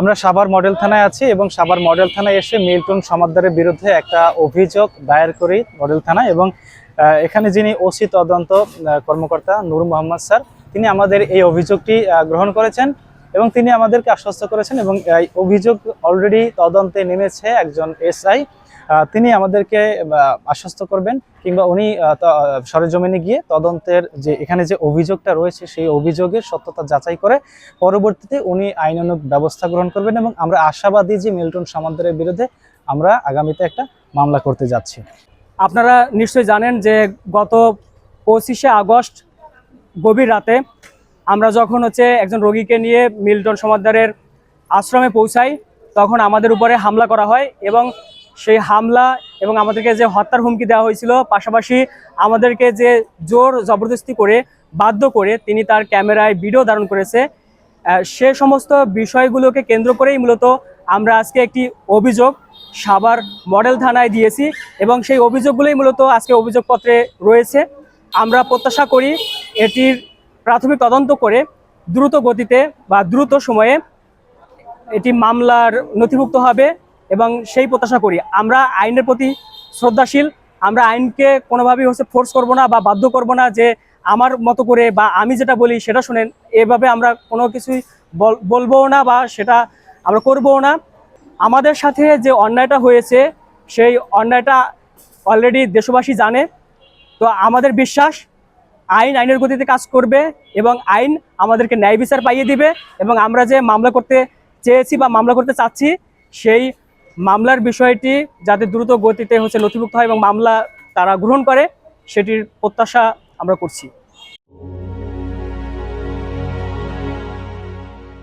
আমরা সাভার মডেল থানায় আছি এবং সাভার মডেল থানায় এসে মিল্টন সমাদ্দারের বিরুদ্ধে একটা অভিযোগ দায়ের করি মডেল থানায়। এবং এখানে যিনি ওসি তদন্ত কর্মকর্তা নূর মোহাম্মদ স্যার, তিনি আমাদের এই অভিযোগটি গ্রহণ করেছেন এবং তিনি আমাদেরকে আশ্বস্ত করেছেন এবং এই অভিযোগ অলরেডি তদন্তে নেমেছে একজন এসআই। তিনি আমাদেরকে আশ্বস্ত করবেন কিংবা উনি সরেজমিনে গিয়ে তদন্তের যে এখানে যে অভিযোগটা রয়েছে সেই অভিযোগের সত্যতা যাচাই করে পরবর্তীতে উনি আইনানুগ ব্যবস্থা গ্রহণ করবেন এবং আমরা আশাবাদী যে মিল্টন সমাদ্দারের বিরুদ্ধে আমরা আগামীতে একটা মামলা করতে যাচ্ছি। আপনারা নিশ্চয়ই জানেন যে গত 25শে আগস্ট গভীর রাতে আমরা যখন একজন রোগীকে নিয়ে মিল্টন সমাদ্দারের আশ্রমে পৌঁছাই, তখন আমাদের উপরে হামলা করা হয় এবং সেই হামলা এবং আমাদেরকে যে হত্যার হুমকি দেওয়া হয়েছিল, পাশাপাশি আমাদেরকে যে জোর জবরদস্তি করে বাধ্য করে তিনি তার ক্যামেরায় ভিডিও ধারণ করেছে, সে সমস্ত বিষয়গুলোকে কেন্দ্র করেই মূলত আমরা আজকে একটি অভিযোগ সাভার মডেল থানায় দিয়েছি এবং সেই অভিযোগগুলোই মূলত আজকে অভিযোগপত্রে রয়েছে। আমরা প্রত্যাশা করি এটির প্রাথমিক তদন্ত করে দ্রুত গতিতে বা দ্রুত সময়ে এটি মামলার নথিভুক্ত হবে এবং সেই প্রত্যাশা করি। আমরা আইনের প্রতি শ্রদ্ধাশীল, আমরা আইনকে কোনোভাবেই ফোর্স করব না বা বাধ্য করব না যে আমার মতো করে বা আমি যেটা বলি সেটা শোনেন, এভাবে আমরা কোনো কিছুই বলবো না বা সেটা আমরা করবও না। আমাদের সাথে যে অন্যায়টা হয়েছে সেই অন্যায়টা অলরেডি দেশবাসী জানে। তো আমাদের বিশ্বাস আইনের গতিতে কাজ করবে এবং আইন আমাদেরকে ন্যায় বিচার পাইয়ে দিবে এবং আমরা যে মামলা করতে চেয়েছি বা মামলা করতে চাচ্ছি সেই মামলার বিষয়টি যাতে দ্রুত গতিতে নথিভুক্ত হয় এবং মামলা তারা গ্রহণ করে, সেটির প্রত্যাশা আমরা করছি।